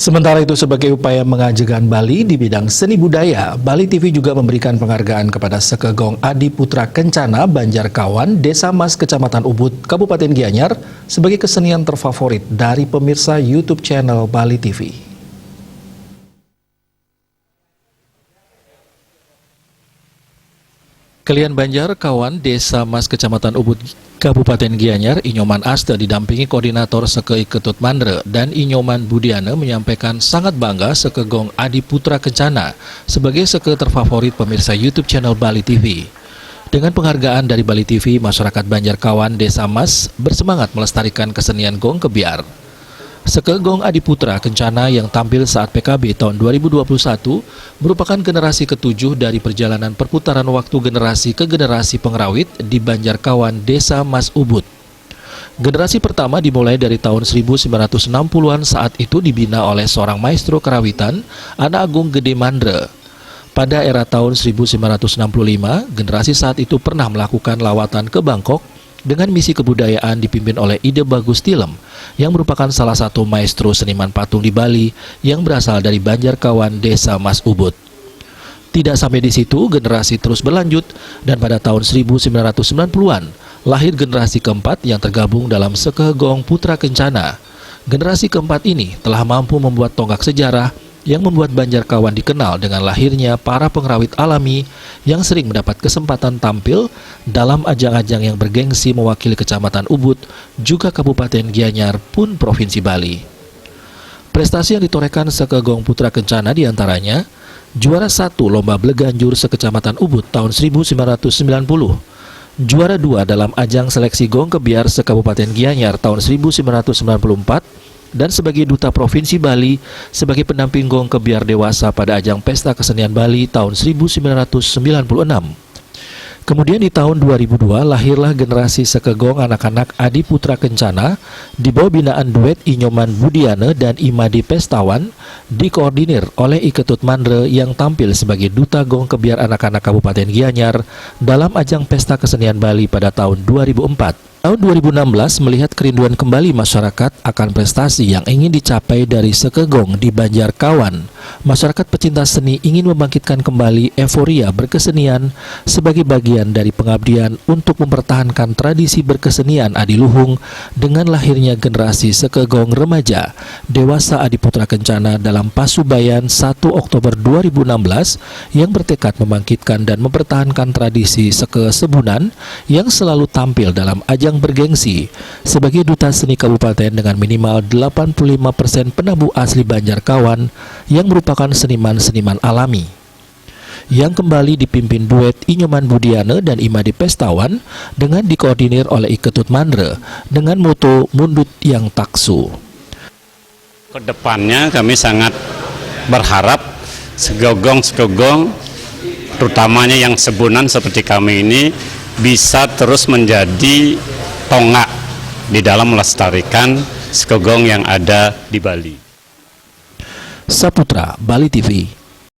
Sementara itu, sebagai upaya mengajukan Bali di bidang seni budaya, Bali TV juga memberikan penghargaan kepada Sekegong Adi Putra Kencana Banjarkawan, Desa Mas, Kecamatan Ubud, Kabupaten Gianyar sebagai kesenian terfavorit dari pemirsa YouTube channel Bali TV. Kalian Banjarkawan, Desa Mas, Kecamatan Ubud, Kabupaten Gianyar, Inyoman Asta didampingi Koordinator Seke Iketut Mandre dan Inyoman Budiana menyampaikan sangat bangga Sekegong Adi Putra Kencana sebagai seke terfavorit pemirsa YouTube channel Bali TV. Dengan penghargaan dari Bali TV, masyarakat Banjarkawan, Desa Mas bersemangat melestarikan kesenian gong kebiar. Sekegong Adi Putra Kencana yang tampil saat PKB tahun 2021 merupakan generasi ketujuh dari perjalanan perputaran waktu generasi ke generasi pengrawit di Banjarkawan, Desa Mas Ubud. Generasi pertama dimulai dari tahun 1960-an, saat itu dibina oleh seorang maestro kerawitan, Ana Agung Gede Mandre. Pada era tahun 1965, generasi saat itu pernah melakukan lawatan ke Bangkok dengan misi kebudayaan dipimpin oleh Ide Bagus Tilem, yang merupakan salah satu maestro seniman patung di Bali yang berasal dari Banjarkawan, Desa Mas Ubud. Tidak sampai di situ, generasi terus berlanjut dan pada tahun 1990-an lahir generasi keempat yang tergabung dalam Sekegong Putra Kencana. Generasi keempat ini telah mampu membuat tonggak sejarah yang membuat Banjarkawan dikenal dengan lahirnya para pengrawit alami yang sering mendapat kesempatan tampil dalam ajang-ajang yang bergengsi mewakili Kecamatan Ubud, juga Kabupaten Gianyar pun Provinsi Bali. Prestasi yang ditorehkan Sekegong Putra Kencana diantaranya juara 1 Lomba Bleganjur se-Kecamatan Ubud tahun 1990, juara 2 dalam ajang seleksi gong kebiar se-Kabupaten Gianyar tahun 1994, dan sebagai Duta Provinsi Bali sebagai pendamping gong kebiar dewasa pada ajang Pesta Kesenian Bali tahun 1996. Kemudian di tahun 2002 lahirlah generasi Sekegong anak-anak Adi Putra Kencana di bawah binaan duet Inyoman Budiana dan Imadi Pestawan, dikoordinir oleh Iketut Mandre yang tampil sebagai Duta Gong Kebiar anak-anak Kabupaten Gianyar dalam ajang Pesta Kesenian Bali pada tahun 2004. Tahun 2016 melihat kerinduan kembali masyarakat akan prestasi yang ingin dicapai dari Sekegong di Banjarkawan. Masyarakat pecinta seni ingin membangkitkan kembali euforia berkesenian sebagai bagian dari pengabdian untuk mempertahankan tradisi berkesenian adiluhung dengan lahirnya generasi Sekegong remaja dewasa Adi Putra Kencana dalam Pasubayan 1 Oktober 2016 yang bertekad membangkitkan dan mempertahankan tradisi Seke Sebunan yang selalu tampil dalam ajang bergengsi sebagai duta seni kabupaten dengan minimal 85% penabuh asli Banjarkawan yang merupakan seniman-seniman alami, yang kembali dipimpin duet Inyoman Budiana dan Imadi Pestawan dengan dikoordinir oleh Iketut Mandre dengan moto Mundut yang Taksu. Kedepannya kami sangat berharap Sekegong terutamanya yang sebunan seperti kami ini bisa terus menjadi tonggak di dalam melestarikan Sekegong yang ada di Bali. Saputra, Bali TV.